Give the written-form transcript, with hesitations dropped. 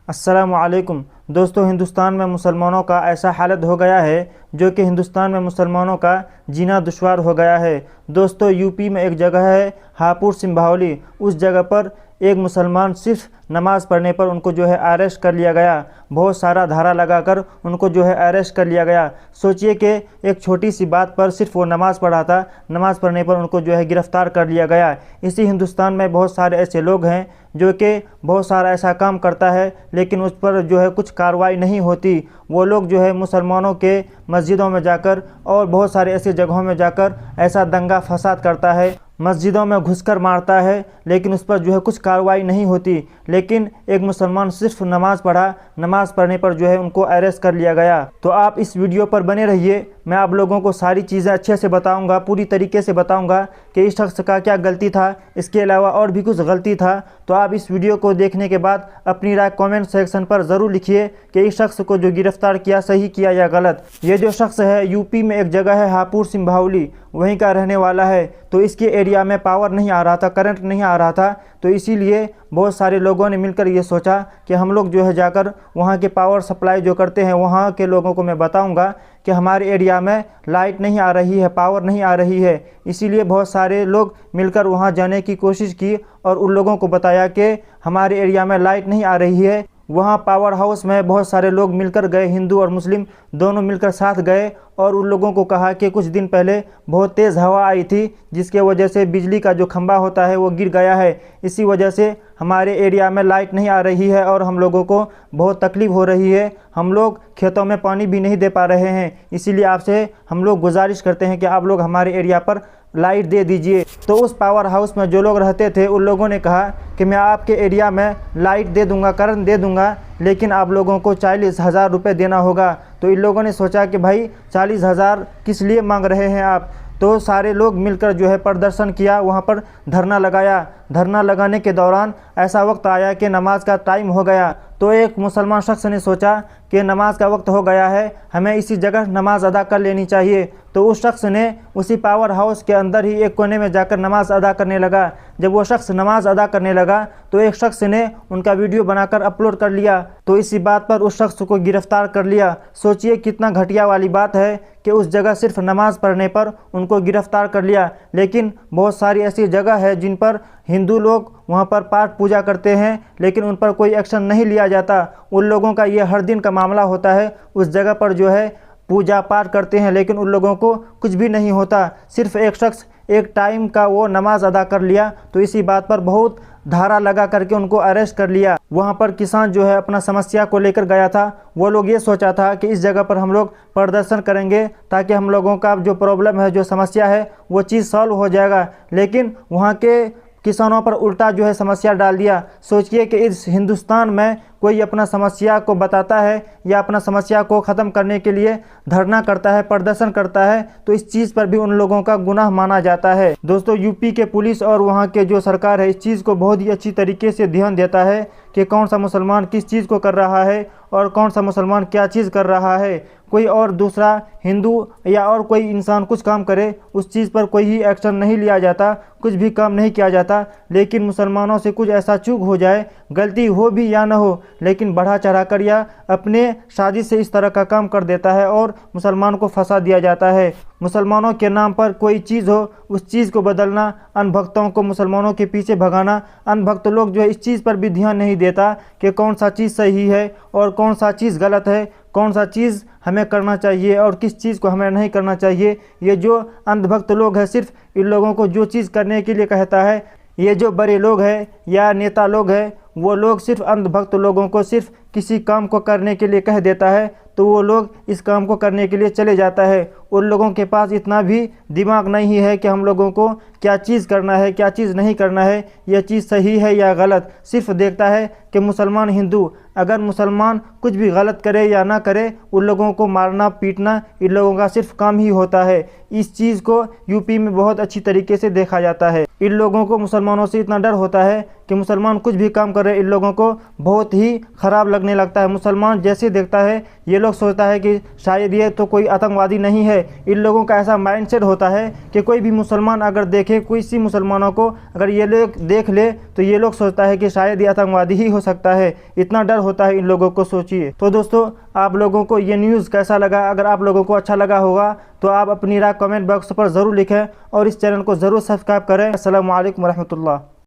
अस्सलामुअलैकुम दोस्तों, हिंदुस्तान में मुसलमानों का ऐसा हालत हो गया है जो कि हिंदुस्तान में मुसलमानों का जीना दुश्वार हो गया है। दोस्तों, यूपी में एक जगह है हापुड़ सिंभावली। उस जगह पर एक मुसलमान सिर्फ नमाज़ पढ़ने पर उनको अरेस्ट कर लिया गया। बहुत सारा धारा लगाकर उनको अरेस्ट कर लिया गया। सोचिए कि एक छोटी सी बात पर सिर्फ वो नमाज़ पढ़ा था, नमाज़ पढ़ने पर उनको गिरफ़्तार कर लिया गया। इसी हिंदुस्तान में बहुत सारे ऐसे लोग हैं जो कि बहुत सारा ऐसा काम करता है लेकिन उस पर कुछ कार्रवाई नहीं होती। वो लोग मुसलमानों के मस्जिदों में जाकर और बहुत सारे ऐसे जगहों में जाकर ऐसा दंगा फसाद करता है, मस्जिदों में घुसकर मारता है, लेकिन उस पर कुछ कार्रवाई नहीं होती। लेकिन एक मुसलमान सिर्फ नमाज़ पढ़ा, नमाज़ पढ़ने पर उनको अरेस्ट कर लिया गया। तो आप इस वीडियो पर बने रहिए, मैं आप लोगों को सारी चीज़ें अच्छे से बताऊंगा, पूरी तरीके से बताऊंगा कि इस शख्स का क्या गलती था, इसके अलावा और भी कुछ गलती था। तो आप इस वीडियो को देखने के बाद अपनी राय कमेंट सेक्शन पर ज़रूर लिखिए कि इस शख्स को जो गिरफ़्तार किया सही किया या गलत। ये जो शख्स है यूपी में एक जगह है हापुड़ सिंभावली, वहीं का रहने वाला है। तो इसके एरिया में पावर नहीं आ रहा था, करंट नहीं आ रहा था, तो इसीलिए बहुत सारे लोगों ने मिलकर ये सोचा कि हम लोग जाकर वहाँ के पावर सप्लाई जो करते हैं वहाँ के लोगों को मैं बताऊँगा कि हमारे एरिया में लाइट नहीं आ रही है, पावर नहीं आ रही है। इसीलिए बहुत सारे लोग मिलकर वहाँ जाने की कोशिश की और उन लोगों को बताया कि हमारे एरिया में लाइट नहीं आ रही है। वहाँ पावर हाउस में बहुत सारे लोग मिलकर गए, हिंदू और मुस्लिम दोनों मिलकर साथ गए और उन लोगों को कहा कि कुछ दिन पहले बहुत तेज़ हवा आई थी जिसके वजह से बिजली का जो खंभा होता है वो गिर गया है। इसी वजह से हमारे एरिया में लाइट नहीं आ रही है और हम लोगों को बहुत तकलीफ़ हो रही है। हम लोग खेतों में पानी भी नहीं दे पा रहे हैं, इसीलिए आपसे हम लोग गुजारिश करते हैं कि आप लोग हमारे एरिया पर लाइट दे दीजिए। तो उस पावर हाउस में जो लोग रहते थे उन लोगों ने कहा कि मैं आपके एरिया में लाइट दे दूंगा, करंट दे दूंगा, लेकिन आप लोगों को 40,000 रुपये देना होगा। तो इन लोगों ने सोचा कि भाई 40,000 किस लिए मांग रहे हैं आप। तो सारे लोग मिलकर प्रदर्शन किया, वहाँ पर धरना लगाया। धरना लगाने के दौरान ऐसा वक्त आया कि नमाज का टाइम हो गया। तो एक मुसलमान शख्स ने सोचा कि नमाज का वक्त हो गया है, हमें इसी जगह नमाज अदा कर लेनी चाहिए। तो उस शख्स ने उसी पावर हाउस के अंदर ही एक कोने में जाकर नमाज अदा करने लगा। जब वो शख्स नमाज अदा करने लगा तो एक शख्स ने उनका वीडियो बनाकर अपलोड कर लिया। तो इसी बात पर उस शख्स को गिरफ्तार कर लिया। सोचिए कितना घटिया वाली बात है कि उस जगह सिर्फ नमाज पढ़ने पर उनको गिरफ्तार कर लिया। लेकिन बहुत सारी ऐसी जगह है जिन पर हिंदू लोग वहाँ पर पाठ पूजा करते हैं लेकिन उन पर कोई एक्शन नहीं लिया जाता। उन लोगों का ये हर दिन का मामला होता है, उस जगह पर पूजा पाठ करते हैं लेकिन उन लोगों को कुछ भी नहीं होता। सिर्फ एक शख्स एक टाइम का वो नमाज अदा कर लिया तो इसी बात पर बहुत धारा लगा करके उनको अरेस्ट कर लिया। वहाँ पर किसान अपना समस्या को लेकर गया था। वो लोग ये सोचा था कि इस जगह पर हम लोग प्रदर्शन करेंगे ताकि हम लोगों का जो प्रॉब्लम है, जो समस्या है, वो चीज़ सॉल्व हो जाएगा। लेकिन वहाँ के किसानों पर उल्टा समस्या डाल दिया। सोचिए कि इस हिंदुस्तान में कोई अपना समस्या को बताता है या अपना समस्या को ख़त्म करने के लिए धरना करता है, प्रदर्शन करता है, तो इस चीज़ पर भी उन लोगों का गुनाह माना जाता है। दोस्तों, यूपी के पुलिस और वहाँ के जो सरकार है इस चीज़ को बहुत ही अच्छी तरीके से ध्यान देता है कि कौन सा मुसलमान किस चीज़ को कर रहा है और कौन सा मुसलमान क्या चीज़ कर रहा है। कोई और दूसरा हिंदू या और कोई इंसान कुछ काम करे, उस चीज़ पर कोई ही एक्शन नहीं लिया जाता, कुछ भी काम नहीं किया जाता। लेकिन मुसलमानों से कुछ ऐसा चूक हो जाए, गलती हो भी या ना हो, लेकिन बढ़ा चढ़ा कर या अपने साजिश से इस तरह का काम कर देता है और मुसलमान को फंसा दिया जाता है। मुसलमानों के नाम पर कोई चीज़ हो, उस चीज़ को बदलना, अनभक्तों को मुसलमानों के पीछे भगाना। अनभक्त लोग इस चीज़ पर भी ध्यान नहीं देता कि कौन सा चीज़ सही है और कौन सा चीज़ गलत है, कौन सा चीज़ हमें करना चाहिए और किस चीज़ को हमें नहीं करना चाहिए। ये जो अंधभक्त लोग हैं, सिर्फ इन लोगों को जो चीज़ करने के लिए कहता है, ये जो बड़े लोग हैं या नेता लोग हैं, वो लोग सिर्फ अंधभक्त लोगों को सिर्फ किसी काम को करने के लिए कह देता है तो वो लोग इस काम को करने के लिए चले जाता है। उन लोगों के पास इतना भी दिमाग नहीं है कि हम लोगों को क्या चीज़ करना है, क्या चीज़ नहीं करना है, यह चीज़ सही है या गलत। सिर्फ देखता है कि मुसलमान हिंदू, अगर मुसलमान कुछ भी गलत करे या ना करे, उन लोगों को मारना पीटना इन लोगों का सिर्फ काम ही होता है। इस चीज़ को यूपी में बहुत अच्छी तरीके से देखा जाता है। इन लोगों को मुसलमानों से इतना डर होता है कि मुसलमान कुछ भी काम कर रहे इन लोगों को बहुत ही ख़राब लगने लगता है। मुसलमान जैसे देखता है ये लोग सोचता है कि शायद ये तो कोई आतंकवादी नहीं है। इन लोगों का ऐसा माइंडसेट होता है कि कोई भी मुसलमान अगर देखे, किसी मुसलमानों को अगर ये लोग देख ले तो ये लोग सोचता है कि शायद ये आतंकवादी ही हो सकता है। इतना डर होता है इन लोगों को, सोचिए। तो दोस्तों, आप लोगों को ये न्यूज़ कैसा लगा? अगर आप लोगों को अच्छा लगा होगा तो आप अपनी राय कमेंट बॉक्स पर ज़रूर लिखें और इस चैनल को ज़रूर सब्सक्राइब करें। अस्सलामु अलैकुम रहमतुल्लाह।